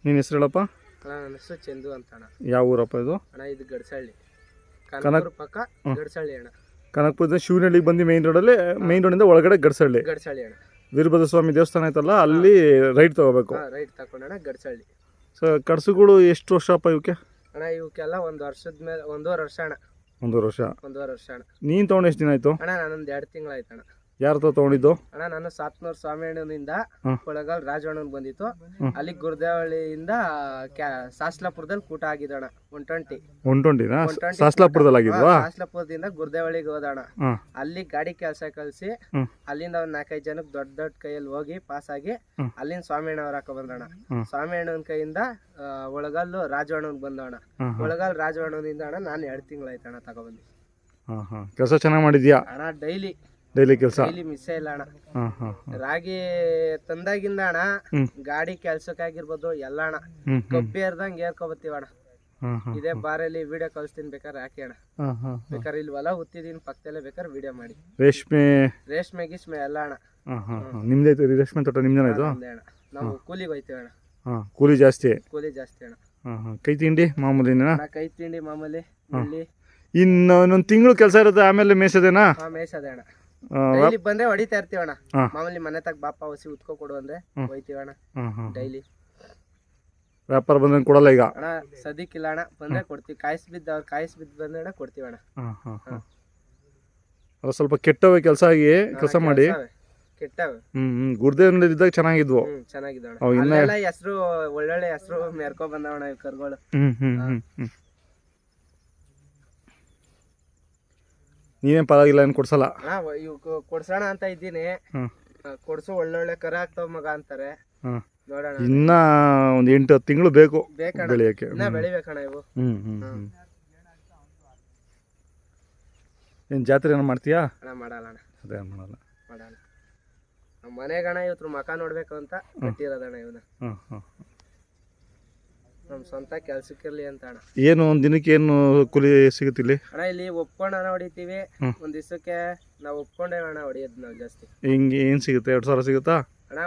ನಿನ್ನ ಹೆಸರು ಹೇಳಪ್ಪ. ಅಣ್ಣ ನನ್ನ ಹೆಸರು ಚಂದು ಅಂತ ಅಣ್ಣ. ಯಾವ ಊರಪ್ಪ ಇದು? ಅಣ್ಣ ಇದು ಗಡ್ಸಳ್ಳಿ, ಕನಕಪುರ ಪಕ್ಕ ಗಡ್ಸಳ್ಳಿ ಅಣ್ಣ. ಕನಕಪುರದ ಶಿವನಹಳ್ಳಿಗೆ ಬಂದು ಮೇನ್ ರೋಡಿಂದ ಒಳಗಡೆ ಗಡ್ಸಳ್ಳಿ ಅಣ್ಣ. ವೀರಭದ್ರ ಸ್ವಾಮಿ ದೇವಸ್ಥಾನ ಐತಲ್ಲ, ಅಲ್ಲಿ ರೈಟ್ ತಗೋಬೇಕು. ರೈಟ್ ತಗೊಂಡಣ್ಣ ಗಡ್ಸಳ್ಳಿ. ಸೊ ಕಡಸುಗಳು ಎಷ್ಟು ವರ್ಷ ಅಪ್ಪ ಇವಕ್ಕೆ? ಅಣ್ಣ ಇವಕ್ಕೆಲ್ಲ 1 ವರ್ಷದ ಮೇಲೆ 1.5 ವರ್ಷ ಅಣ್ಣ. 1.5 ವರ್ಷ. 1.5 ವರ್ಷ ಅಣ್ಣ. ನೀನು ತೊಗೊಂಡು ಎಷ್ಟು ದಿನ ಆಯ್ತು? ಅಣ್ಣ ನಾನೊಂದು 2 ತಿಂಗಳು ಆಯ್ತು ಅಣ್ಣ. ಯಾರ ತೊಗೊಂಡಿದ್ದು? ಅಣ್ಣ ನಾನು ಸಾತ್ನೂರು ಸ್ವಾಮಿಯಣ್ಣನಿಂದ ಕೊಳಗಾಲ್ ರಾಜವಣ್ಣನ್ ಬಂದಿತ್ತು. ಅಲ್ಲಿ ಗುರುದೇವಳ್ಳಿಯಿಂದ ಸಾಸ್ಲಾಪುರದಲ್ಲಿ ಕೂಟ ಆಗಿದ್ದಣ್ಣ. 120 ಸಾಸ್ಲಾಪುರದಲ್ಲಿ ಆಗಿದ್ವಾ? ಸಾಸ್ಲಾಪುರದಿಂದ ಗುರುದೇವಳ್ಳಿಗೆ ಹೋದಣ್ಣ. ಅಲ್ಲಿ ಗಾಡಿ ಕೆಲಸ ಕಲಿಸಿ ಅಲ್ಲಿಂದ ಒಂದು 4-5 ಜನಕ್ಕೆ ದೊಡ್ಡ ಕೈಯಲ್ಲಿ ಹೋಗಿ ಪಾಸ್ ಆಗಿ ಅಲ್ಲಿಂದ ಸ್ವಾಮಿಯಣ್ಣವ್ರ ಹಾಕ ಬಂದಣ್ಣ. ಸ್ವಾಮಿಯಣ್ಣನ ಕೈಯಿಂದ ಒಳಗಲ್ಲು ರಾಜವಣ್ಣನ್ ಬಂದಣ್ಣ. ಒಳಗಲ್ ರಾಜವಣ್ಣನಿಂದ ಅಣ್ಣ ನಾನು 2 ತಿಂಗಳಾಯ್ತಣ್ಣ ತಗೊಬಂದು. ಕೆಲಸ ಚೆನ್ನಾಗಿ ಮಾಡಿದ್ಯಾ ಅಣ್ಣ? ಡೈಲಿ ಕೆಲಸ ಮಿಸ್ ಇಲ್ಲ ಅಣ್ಣ. ರಾಗಿ ತಂದಾಗಿಂದ ಅಣ್ಣ ಗಾಡಿ ಕೆಲ್ಸಕ್ಕಾಗಿರ್ಬೋದು ಎಲ್ಲ ಅಣ್ಣ ಕಬ್ಬಿ ಏರ್ದಂಗೆ ಏರ್ಕೊಬತ್ತೀವ ಅಣ್ಣ. ಇದೇ ಬಾರಲ್ಲಿ ವಿಡಿಯೋ ಕಳಿಸ್ತೀನಿ, ಬೇಕಾದ್ರೆ ಹಾಕಿ ಅಣ್ಣ. ಬೇಕಾದ್ರೆ ಇಲ್ಲಿ ಹೊಲ ಉತ್ತಿದೀನಿ ಪಕ್ಕದಲ್ಲೇ, ಬೇಕಾದ್ರೆ ವಿಡಿಯೋ ಮಾಡಿ. ರೇಷ್ಮೆ ಗಿಷ್ಮೆ ಎಲ್ಲ ಅಣ್ಣ ನಿಮ್ದೇ ರೇಷ್ಮೆ ತೋಟ ನಿಮ್ದೇ ಅಣ್ಣ. ನಾವು ಕೂಲಿಗೆ ಹೋಯ್ತೀವಿ ಅಣ್ಣ. ಕೂಲಿ ಜಾಸ್ತಿ ಅಣ್ಣ. ಕೈ ತಿಂಡಿ ಮಾಮೂಲಿ? ಕೈ ತಿಂಡಿ ಮಾಮೂಲಿ. ಇನ್ನೊಂದು ತಿಂಗಳು ಕೆಲಸ ಇರುತ್ತೆ, ಆಮೇಲೆ ಮೇಸದೇನಾ? ಮೇಸದೆ ಅಣ್ಣ. ಡೈಲಿ ಬಂದ್ರೆ ಹೊಡಿತಾ ಇರ್ತೀವಣ್ಣ. ಮಾಮೂಲಿ ಮನೆ ತಗ ಬಾಪ ಹೊಸಿ ಉತ್ಕೊ ಕೊಡು ಅಂದ್ರೆ ಹೋಯ್ತೀವಣ್ಣ ಡೈಲಿ. ವ್ಯಾಪಾರ ಬಂದ್ರೆ ಕೊಡಲ್ಲ ಈಗ ಅಣ್ಣ? ಸದ್ಯಕ್ಕಿಲ್ಲ ಅಣ್ಣ, ಬಂದ್ರೆ ಕೊಡ್ತೀವಿ. ಕಾಯಿಸ್ ಬಿದ್ದು ಬಂದ್ರೆ ಅಣ್ಣ ಕೊಡ್ತೀವಣ್ಣ. ಸ್ವಲ್ಪ ಕೆಟ್ಟವೆ ಕೆಲಸ ಆಗಿ ಕೆಲಸ ಮಾಡಿ ಕೆಟ್ಟವೆ. ಗುರುದೇವನಲ್ಲಿ ಇದ್ದಾಗ ಚೆನ್ನಾಗಿದ್ವು. ಚೆನ್ನಾಗಿದ್ದವಣ್ಣ. ಹೆಸರು ಒಳ್ಳೊಳ್ಳೆ ಹೆಸರು ಮೇರ್ಕೊ ಬಂದವಣ್ಣ ಇವ್ ಕರ್ಗಳು. ನೀವೇನ್ ಪರವಾಗಿಲ್ಲ ಏನು ಕೊಡ್ಸಲ್ಲ? ಇವ್ ಕೊಡ್ಸೋಣ ಅಂತ ಇದ್ದೀನಿ. ಕೊಡ್ಸು ಒಳ್ಳೊಳ್ಳೆ ಕರ ಆಗ್ತಾವ ಮಗ ಅಂತಾರೆ. ನೋಡೋಣ, ಇನ್ನ ಒಂದ್ 8-10 ತಿಂಗಳು ಬೇಕು ಬೆಳೆಯಕ್ಕೆ. ಇನ್ನ ಬೆಳಿಬೇಕಣ್ಣ ಇವು. ಏನ್ ಜಾತ್ರೆ ಏನೋ ಮಾಡ್ತೀಯಾ? ಮಾಡಲ್ಲ ಅಣ್ಣ. ಅದೇ ಮಾಡಲ್ಲ. ನಮ್ಮ ಮನೆಗಣ ಇವತ್ತು ಮಕ ನೋಡ್ಬೇಕು ಅಂತ ಕಟ್ಟಿರೋದಣ್ಣ ಇವನ್ನ. ನಮ್ ಸ್ವಂತ ಕೆಲ್ಸಕ್ಕಿರ್ಲಿ ಅಂತ ಅಣ್ಣ. ಏನು ಒಂದ್ ದಿನಕ್ಕೆ ಏನು ಕೂಲಿ ಸಿಗುತ್ತಿಲ್ಲ ಅಣ್ಣ? ಇಲ್ಲಿ ಒಪ್ಕೊಂಡ್ ಹಣ ಹೊಡಿತೀವಿ. ಒಂದ್ ದಿವಸಕ್ಕೆ ನಾವು ಒಪ್ಕೊಂಡೇ ಹಣ ಹೊಡಿಯೋದು ನಾವು ಜಾಸ್ತಿ. ಹಿಂಗೆ ಏನ್ ಸಿಗುತ್ತೆ? 2,000 ಸಿಗುತ್ತಾ ಅಣ್ಣ?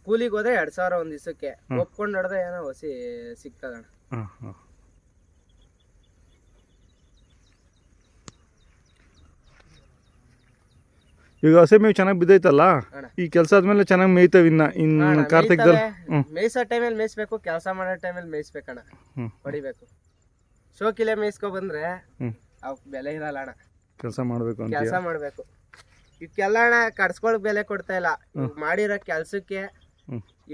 ಕೂಲಿಗೆ ಹೋದ್ರೆ 2,000 ಒಂದ್ ದಿವಸಕ್ಕೆ. ಒಪ್ಕೊಂಡ್ ಹೊಡೆದ್ರೆ ಏನೋ ಹೊಸಿ ಸಿಗ್ತದಣ್ಣ. ಈಗ ಹಸೆ ಮೇವು ಚೆನ್ನಾಗಿ ಬಿದ್ದೈತಲ್ಲ, ಈ ಕೆಲಸ ಆದ್ಮೇಲೆ ಚೆನ್ನಾಗಿ ಮೇಯ್ತಾವ. ಇನ್ನು ಕಾರ್ತಿಕದಲ್ಲಿ ಮೇಯ್ಸೋ ಟೈಮಲ್ಲಿ ಮೇಯಿಸ್ಬೇಕು, ಕೆಲಸ ಮಾಡೋ ಟೈಮಲ್ಲಿ ಮೇಯಿಸ್ಬೇಕಣ್ಣ, ಹೊಡಿಬೇಕು. ಶೋಕಿಲೆ ಮೇಯಿಸ್ಕೊ ಬಂದ್ರೆ ಅವಕ್ ಬೆಲೆ ಇರಲ್ಲ ಅಣ್ಣ. ಕೆಲಸ ಮಾಡ್ಬೇಕು. ಇವಕ್ಕೆಲ್ಲ ಅಣ್ಣ ಕಡ್ಸ್ಕೊಳಕ್ ಬೆಲೆ ಕೊಡ್ತಾ ಇಲ್ಲ. ಮಾಡಿರೋ ಕೆಲ್ಸಕ್ಕೆ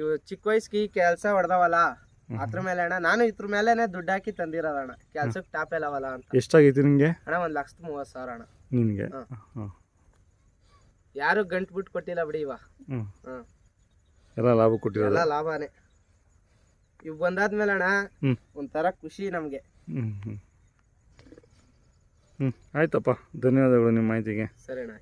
ಇವು ಚಿಕ್ಕ ವಯಸ್ಸಿಗೆ ಈ ಕೆಲಸ ಹೊಡೆದವಲ್ಲ ಅದ್ರ ಮೇಲೆ ಅಣ್ಣ. ನಾನು ಇದ್ರ ಮೇಲೆನೆ ದುಡ್ಡು ಹಾಕಿ ತಂದಿರೋದಣ್ಣ. ಕೆಲ್ಸಕ್ಕೆ ಟಾಪ್ ಎಲ್ಲವಲ್ಲ ಅಂತ. ಎಷ್ಟಾಗೈತಿ ನಿಂಗೆ? ಅಣ್ಣ 1,30,000 ಅಣ್ಣ ನಿನ್ಗೆ. ಯಾರು ಗಂಟು ಬಿಟ್ಟು ಕೊಟ್ಟಿಲ್ಲ ಬಿಡಿ. ಎಲ್ಲ ಲಾಭ ಕೊಟ್ಟಿರಲ್ಲ. ಎಲ್ಲ ಲಾಭನೇ. ಇವ್ ಬಂದಾದ್ಮೇಲೆ ಅಣ್ಣ ಒಂಥರ ಖುಷಿ ನಮ್ಗೆ. ಆಯ್ತಪ್ಪ, ಧನ್ಯವಾದಗಳು ನಿಮ್ಮ ಮಾಹಿತಿಗೆ. ಸರಿ ಅಣ್ಣ.